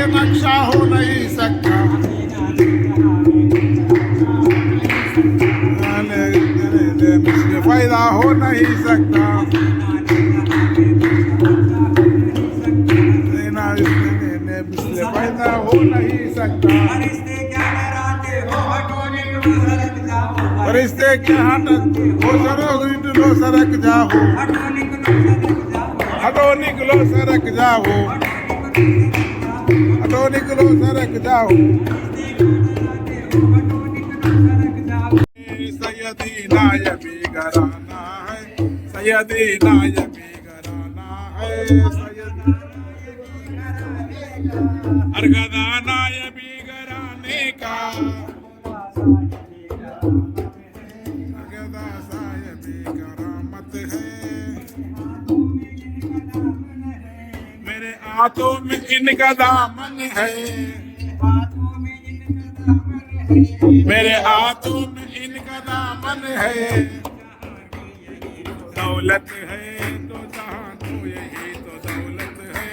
नक्शा हो नहीं सकता, मिसल पैदा हो नहीं सकता, मिसल पैदा हो नहीं सकता। फरिश्ते क्या हटत हो सरक जाओ, हटो निकलो सरक जाओ, हटो निकलो सरक जाओ। सैयदी नायबी घराना है, सैयदी नायबी घराना है, अरगदा नायबी घराने का, अरगदा सायबी करामत है। मेरे हाथों में इनका दामन है, मेरे हाथों में इनका दामन है। दौलत है तो जहां तो यही तो दौलत है।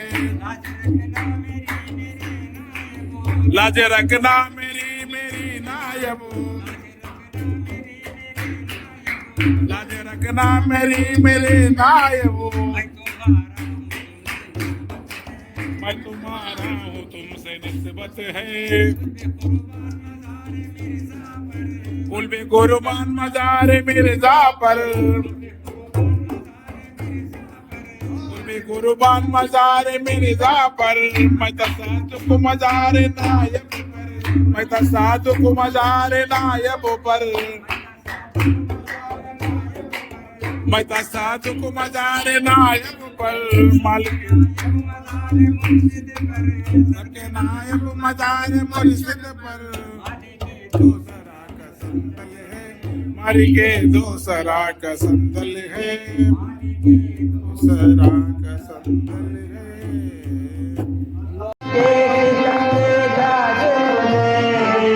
लाज रखना मेरी मेरी नायब, लाज रखना मेरी मेरे नायब। मैं तुम्हारा हूँ तुमसे निस्बत है, कुल बे कुर्बान मज़ार मिर्जा पर, कुल बे कुर्बान मज़ार मिर्जा पर। मैं तसादुक मज़ार नायब पर, मैं तसादुक मज़ार नायब पर, मैं तसादुक मज़ार नायब पर। मालिक सबके नायब मज़ार मुर्शिद पर। मारी के दूसरा का संदल है, दूसरा का संदल है।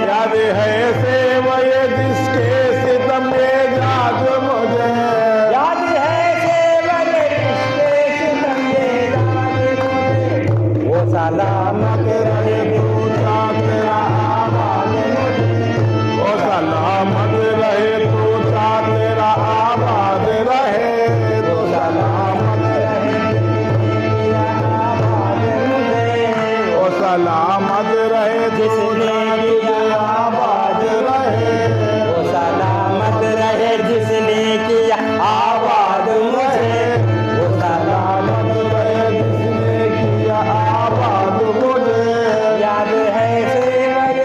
याद है से वह जिसके सितम में जाग मुझे, याद है से वह जिसके सितम में जाग मुझे। वो सलामत रहे तू तेरा आबाद मुझे, वो सलामत रहे तू तेरा आबाद रहे, वो सलामत रहे तेरा आबाद मुझे। वो सलामत रहे जिसने किया आबाद रहे, वो सलामत रहे जिसने किया आबाद मुझे। वो सलामत रहे जिसने किया आबाद मुझे। याद है से वह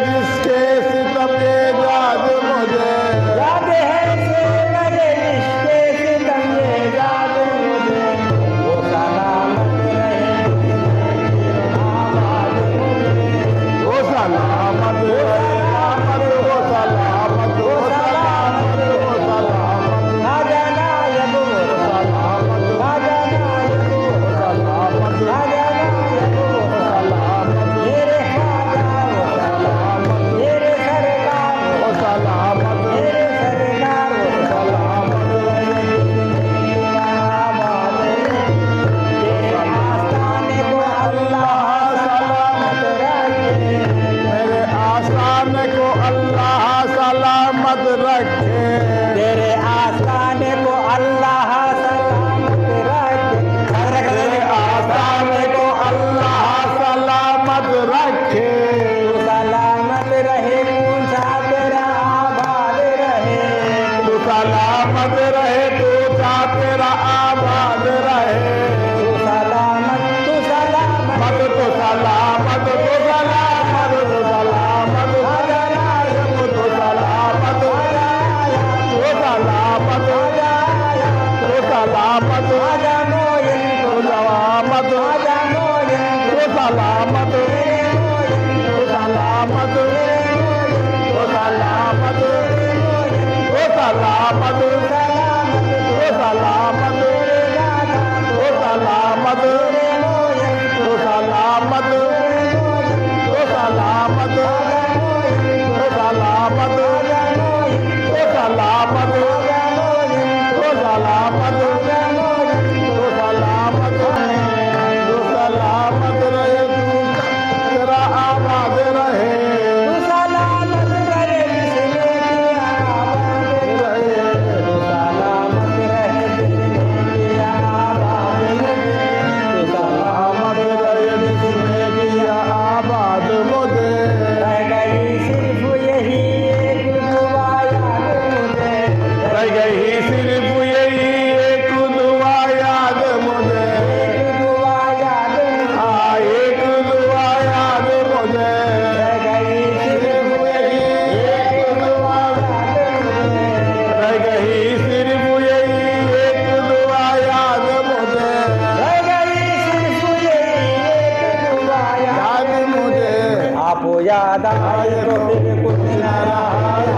जिसके सितम में जाग मुझे। याद है से वह जिसके सितम में जाग मुझे, याद है से वह जिसके सितम में जाग मुझे। वो सलामत रहे आबाद मुझे। वो सलामत रहे आबाद, वो सलामत, वो सलामत, वो सलामत, खाजा नायब वो सलामत, खाजा नायब वो सलामत, खाजा नायब वो सलामत, मेरे खाजा वो मेरे सरकार वो सलामत, मेरे सरकार वो सलामत, तेरे आस्थाने को अल्लाह सलामत रखे। मेरे आस्थाने को अल्लाह सलामत रखे, तेरे आस्थाने को अल्लाह सलामत रखे। तेरे आस्थाने को अल्लाह सलामत रखे। तू सलामत रहे पूछा तेरा आबाद रहे। तू सलामत रहे तू तेरा आबाद रहे। तू सलामत तू सलामत मत तो सलामत, तो सलामत, तो सलामत, खाजा नायब तो सलामत, खाजा नायब तो सलामत, खाजा नायब तो सलामत, खाजा मोइन तो सलामत, खाजा मोइन तो सलामत, तेरे मोइन तो सलामत, तो सलामत, तो सलामत, तो सलामत, तो सलामत, तो सलामत, तो सलामत, तो सलामत, तो सलामत, तो सलामत, आपको याद आए तो फिर कुछ न रहा